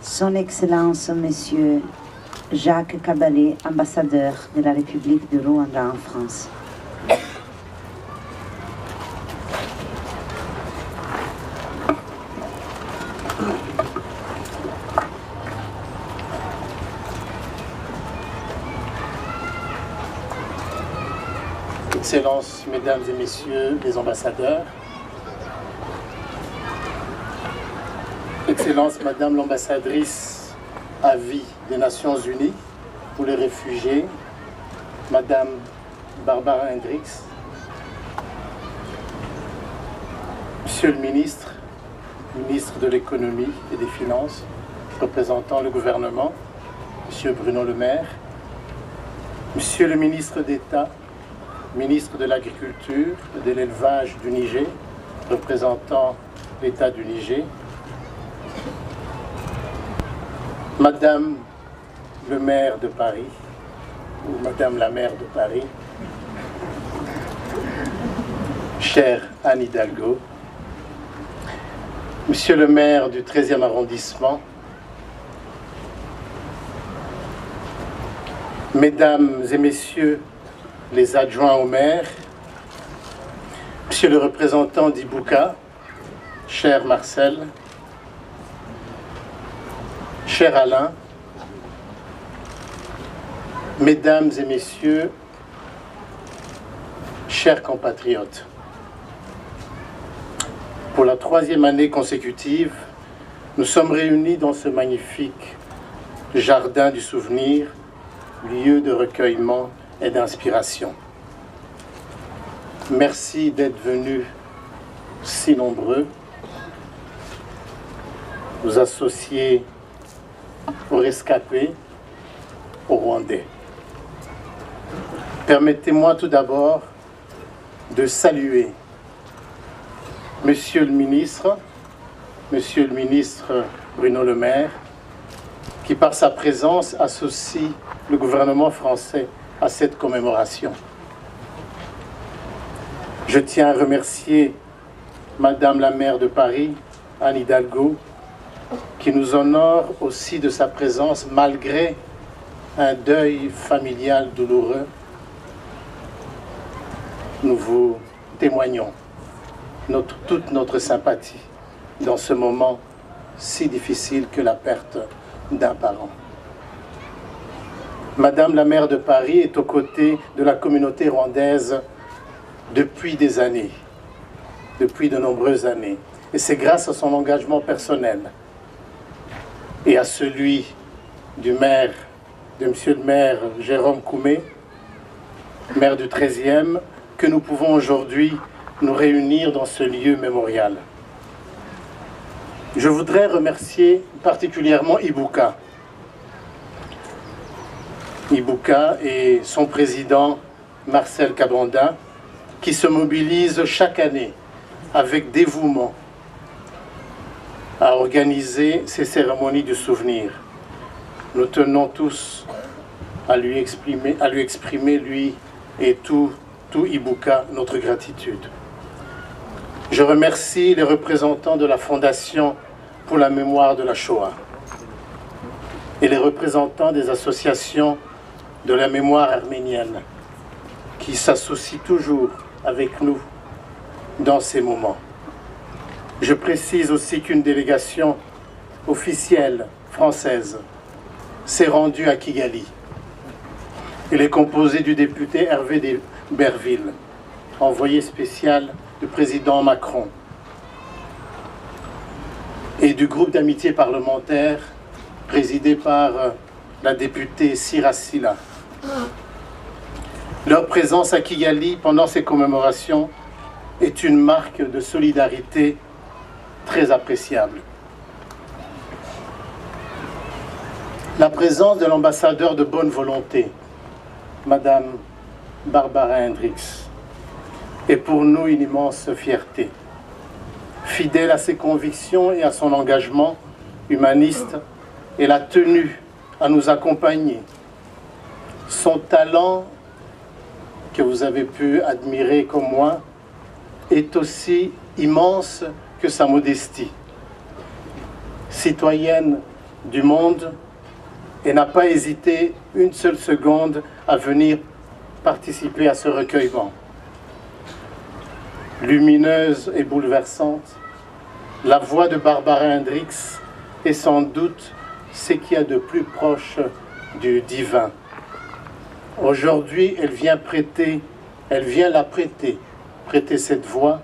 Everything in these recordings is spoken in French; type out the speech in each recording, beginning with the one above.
Son Excellence, Monsieur Jacques Caballet, ambassadeur de la République du Rwanda en France. Excellences, Mesdames et Messieurs les ambassadeurs, Excellence Madame l'ambassadrice à vie des Nations Unies pour les réfugiés, Madame Barbara Hendricks, Monsieur le ministre de l'Économie et des Finances, représentant le gouvernement, Monsieur Bruno Le Maire, Monsieur le ministre d'État, ministre de l'Agriculture et de l'Élevage du Niger, représentant l'État du Niger, Madame le maire de Paris, ou Madame la maire de Paris, chère Anne Hidalgo, Monsieur le maire du 13e arrondissement, Mesdames et Messieurs les adjoints au maire, Monsieur le représentant d'Ibuka, cher Marcel, cher Alain, Mesdames et Messieurs, chers compatriotes, pour la 3e année consécutive, nous sommes réunis dans ce magnifique jardin du souvenir, lieu de recueillement et d'inspiration. Merci d'être venus si nombreux, vous associer aux rescapés, aux Rwandais. Permettez-moi tout d'abord de saluer Monsieur le ministre Bruno Le Maire, qui par sa présence associe le gouvernement français à cette commémoration. Je tiens à remercier Madame la maire de Paris, Anne Hidalgo, qui nous honore aussi de sa présence malgré un deuil familial douloureux. Nous vous témoignons toute notre sympathie dans ce moment si difficile que la perte d'un parent. Madame la maire de Paris est aux côtés de la communauté rwandaise depuis des années, depuis de nombreuses années. Et c'est grâce à son engagement personnel et à celui de monsieur le maire Jérôme Koumé, maire du 13e, que nous pouvons aujourd'hui nous réunir dans ce lieu mémorial. Je voudrais remercier particulièrement Ibuka et son président Marcel Kabanda, qui se mobilisent chaque année avec dévouement à organiser ces cérémonies du souvenir. Nous tenons tous à lui exprimer, lui et tout Ibuka, notre gratitude. Je remercie les représentants de la Fondation pour la mémoire de la Shoah et les représentants des associations de la mémoire arménienne qui s'associent toujours avec nous dans ces moments. Je précise aussi qu'une délégation officielle française s'est rendue à Kigali. Elle est composée du député Hervé Berville, envoyé spécial du président Macron, et du groupe d'amitié parlementaire présidé par la députée Sirasila. Leur présence à Kigali pendant ces commémorations est une marque de solidarité très appréciable. La présence de l'ambassadeur de bonne volonté, Madame Barbara Hendricks, est pour nous une immense fierté. Fidèle à ses convictions et à son engagement humaniste, elle a tenu à nous accompagner. Son talent, que vous avez pu admirer comme moi, est aussi immense que sa modestie. Citoyenne du monde et n'a pas hésité une seule seconde à venir participer à ce recueillement. Lumineuse et bouleversante, la voix de Barbara Hendricks est sans doute ce qu'il y a de plus proche du divin. Aujourd'hui, elle vient la prêter cette voix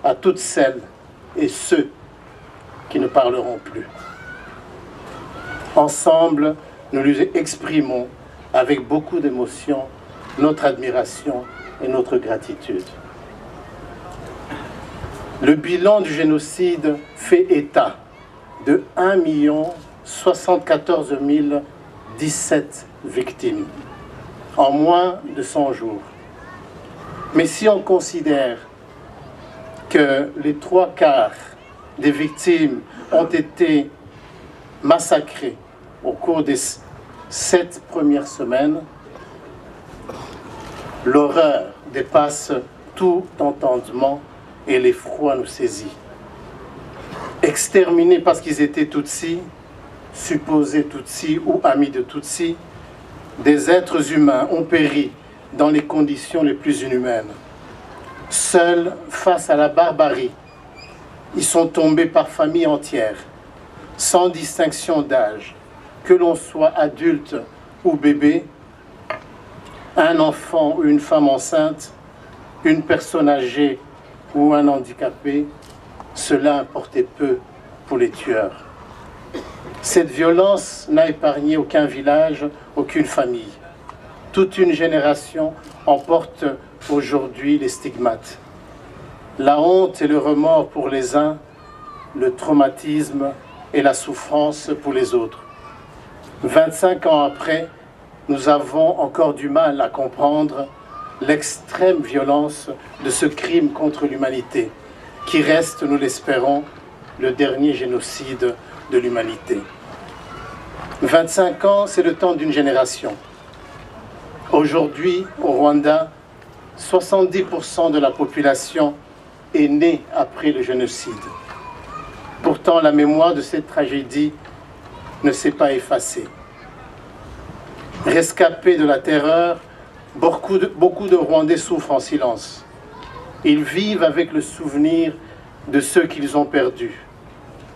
à toutes celles et ceux qui ne parleront plus. Ensemble, nous lui exprimons avec beaucoup d'émotion notre admiration et notre gratitude. Le bilan du génocide fait état de 1 074 017 victimes en moins de 100 jours. Mais si on considère que les 3/4 des victimes ont été massacrées au cours des 7 premières semaines, l'horreur dépasse tout entendement et l'effroi nous saisit. Exterminés parce qu'ils étaient Tutsis, supposés Tutsis ou amis de Tutsis, des êtres humains ont péri dans les conditions les plus inhumaines. Seuls face à la barbarie, ils sont tombés par familles entières, sans distinction d'âge, que l'on soit adulte ou bébé, un enfant ou une femme enceinte, une personne âgée ou un handicapé, cela importait peu pour les tueurs. Cette violence n'a épargné aucun village, aucune famille. Toute une génération en porte aujourd'hui les stigmates. La honte et le remords pour les uns, le traumatisme et la souffrance pour les autres. 25 ans après, nous avons encore du mal à comprendre l'extrême violence de ce crime contre l'humanité, qui reste, nous l'espérons, le dernier génocide de l'humanité. 25 ans, c'est le temps d'une génération. Aujourd'hui, au Rwanda, 70% de la population est née après le génocide. Pourtant, la mémoire de cette tragédie ne s'est pas effacée. Rescapés de la terreur, beaucoup de Rwandais souffrent en silence. Ils vivent avec le souvenir de ceux qu'ils ont perdus.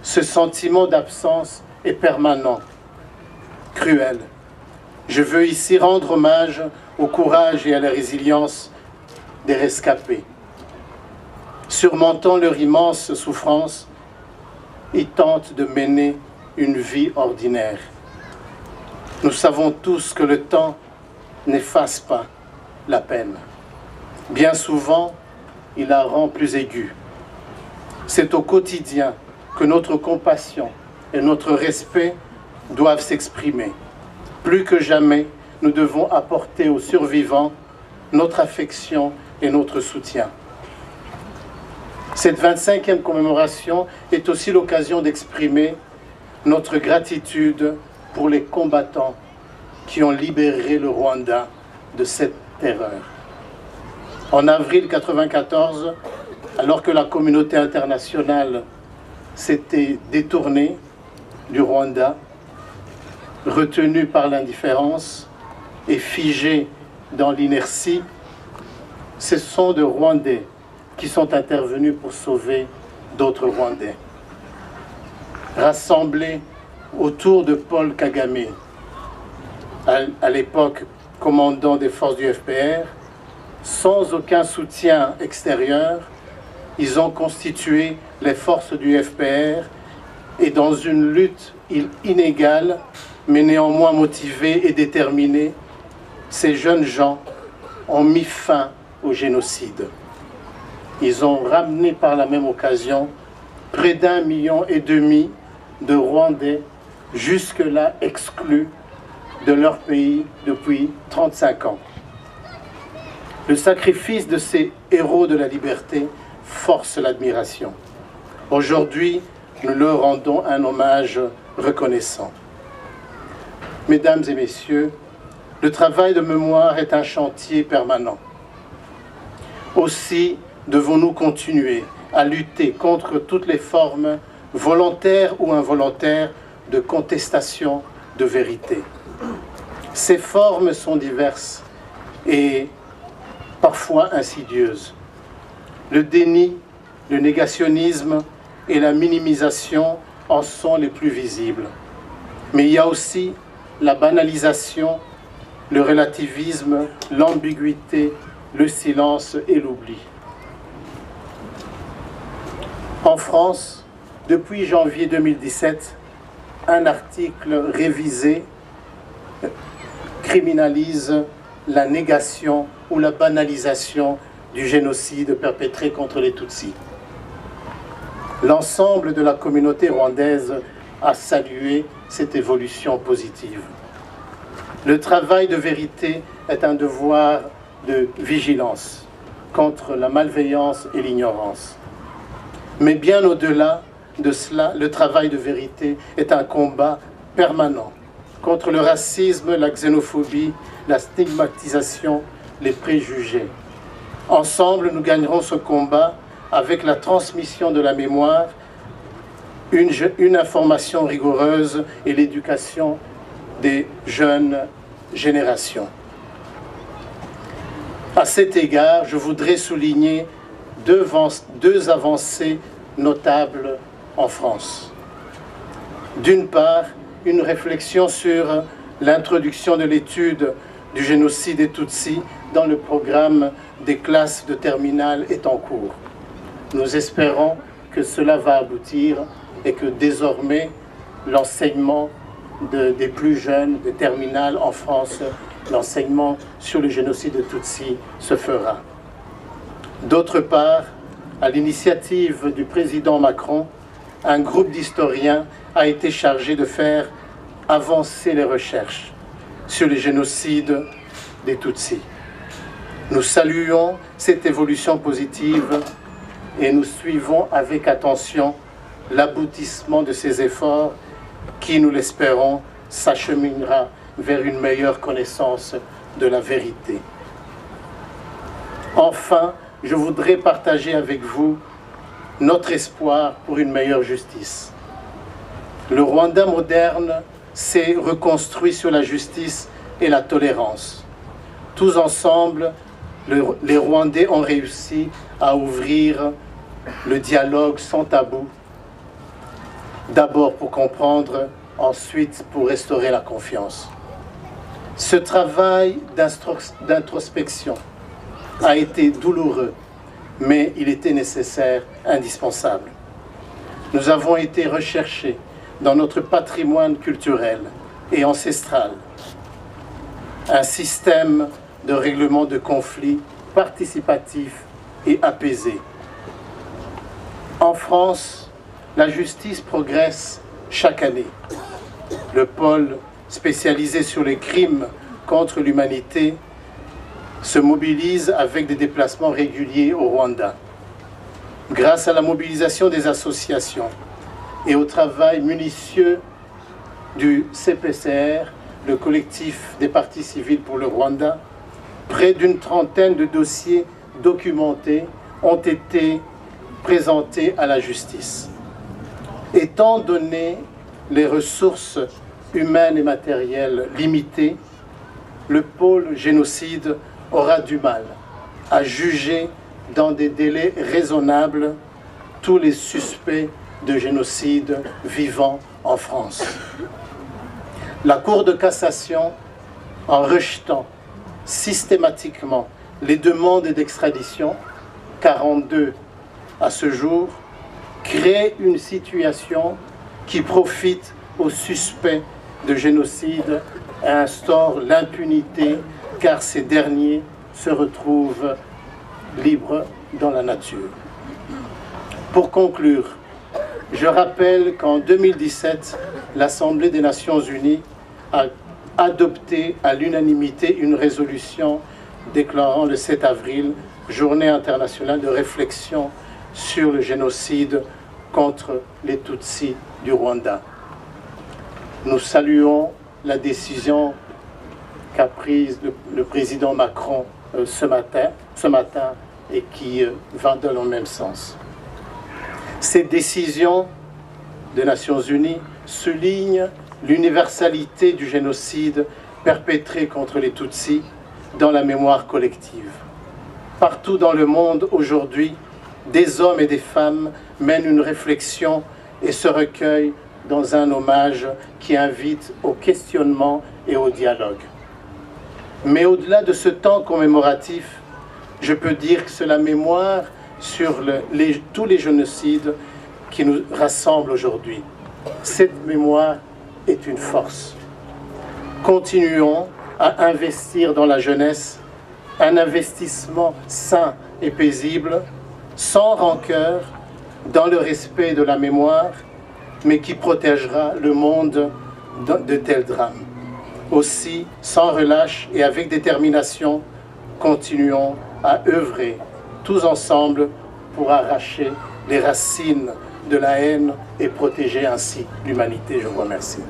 Ce sentiment d'absence est permanent, cruel. Je veux ici rendre hommage au courage et à la résilience des rescapés. Surmontant leur immense souffrance, ils tentent de mener une vie ordinaire. Nous savons tous que le temps n'efface pas la peine. Bien souvent, il la rend plus aiguë. C'est au quotidien que notre compassion et notre respect doivent s'exprimer. Plus que jamais, nous devons apporter aux survivants notre affection et notre soutien. Cette 25e commémoration est aussi l'occasion d'exprimer notre gratitude pour les combattants qui ont libéré le Rwanda de cette terreur. En avril 1994, alors que la communauté internationale s'était détournée du Rwanda, retenue par l'indifférence et figée dans l'inertie, ce sont des Rwandais qui sont intervenus pour sauver d'autres Rwandais. Rassemblés autour de Paul Kagame, à l'époque commandant des forces du FPR, sans aucun soutien extérieur, ils ont constitué les forces du FPR et dans une lutte inégale, mais néanmoins motivée et déterminée, ces jeunes gens ont mis fin au génocide. Ils ont ramené par la même occasion près d'1,5 million de Rwandais jusque-là exclus de leur pays depuis 35 ans. Le sacrifice de ces héros de la liberté force l'admiration. Aujourd'hui, nous leur rendons un hommage reconnaissant. Mesdames et messieurs, le travail de mémoire est un chantier permanent. Aussi, devons-nous continuer à lutter contre toutes les formes, volontaires ou involontaires, de contestation de vérité. Ces formes sont diverses et parfois insidieuses. Le déni, le négationnisme et la minimisation en sont les plus visibles. Mais il y a aussi la banalisation, le relativisme, l'ambiguïté, le silence et l'oubli. En France, depuis janvier 2017, un article révisé criminalise la négation ou la banalisation du génocide perpétré contre les Tutsis. L'ensemble de la communauté rwandaise a salué cette évolution positive. Le travail de vérité est un devoir de vigilance contre la malveillance et l'ignorance. Mais bien au-delà de cela, le travail de vérité est un combat permanent contre le racisme, la xénophobie, la stigmatisation, les préjugés. Ensemble, nous gagnerons ce combat avec la transmission de la mémoire, une information rigoureuse et l'éducation des jeunes générations. À cet égard, je voudrais souligner deux avancées notables en France. D'une part, une réflexion sur l'introduction de l'étude du génocide des Tutsis dans le programme des classes de terminale est en cours. Nous espérons que cela va aboutir et que désormais l'enseignement des plus jeunes, des terminales en France, l'enseignement sur le génocide des Tutsis se fera. D'autre part, à l'initiative du président Macron, un groupe d'historiens a été chargé de faire avancer les recherches sur le génocide des Tutsis. Nous saluons cette évolution positive et nous suivons avec attention l'aboutissement de ces efforts qui, nous l'espérons, s'acheminera vers une meilleure connaissance de la vérité. Enfin, je voudrais partager avec vous notre espoir pour une meilleure justice. Le Rwanda moderne s'est reconstruit sur la justice et la tolérance. Tous ensemble, les Rwandais ont réussi à ouvrir le dialogue sans tabou, d'abord pour comprendre, ensuite pour restaurer la confiance. Ce travail d'introspection a été douloureux, mais il était nécessaire, indispensable. Nous avons été recherchés dans notre patrimoine culturel et ancestral un système de règlement de conflits participatif et apaisé. En France, la justice progresse chaque année. Le pôle spécialisé sur les crimes contre l'humanité se mobilise avec des déplacements réguliers au Rwanda. Grâce à la mobilisation des associations et au travail minutieux du CPCR, le collectif des parties civiles pour le Rwanda, près d'une trentaine de dossiers documentés ont été présentés à la justice. Étant donné les ressources humaines et matérielles limitées, le pôle génocide aura du mal à juger dans des délais raisonnables tous les suspects de génocide vivant en France. La Cour de cassation, en rejetant systématiquement les demandes d'extradition, 42 à ce jour, crée une situation qui profite aux suspects de génocide et instaure l'impunité car ces derniers se retrouvent libres dans la nature. Pour conclure, je rappelle qu'en 2017, l'Assemblée des Nations Unies a adopté à l'unanimité une résolution déclarant le 7 avril Journée internationale de réflexion sur le génocide contre les Tutsis du Rwanda. Nous saluons la décision qu'a prise le président Macron ce matin et qui va dans le même sens. Cette décision des Nations Unies souligne l'universalité du génocide perpétré contre les Tutsis dans la mémoire collective. Partout dans le monde aujourd'hui, des hommes et des femmes mènent une réflexion et se recueillent dans un hommage qui invite au questionnement et au dialogue. Mais au-delà de ce temps commémoratif, je peux dire que c'est la mémoire sur tous les génocides qui nous rassemblent aujourd'hui. Cette mémoire est une force. Continuons à investir dans la jeunesse, un investissement sain et paisible, sans rancœur, dans le respect de la mémoire, mais qui protégera le monde de tels drames. Aussi, sans relâche et avec détermination, continuons à œuvrer tous ensemble pour arracher les racines de la haine et protéger ainsi l'humanité. Je vous remercie.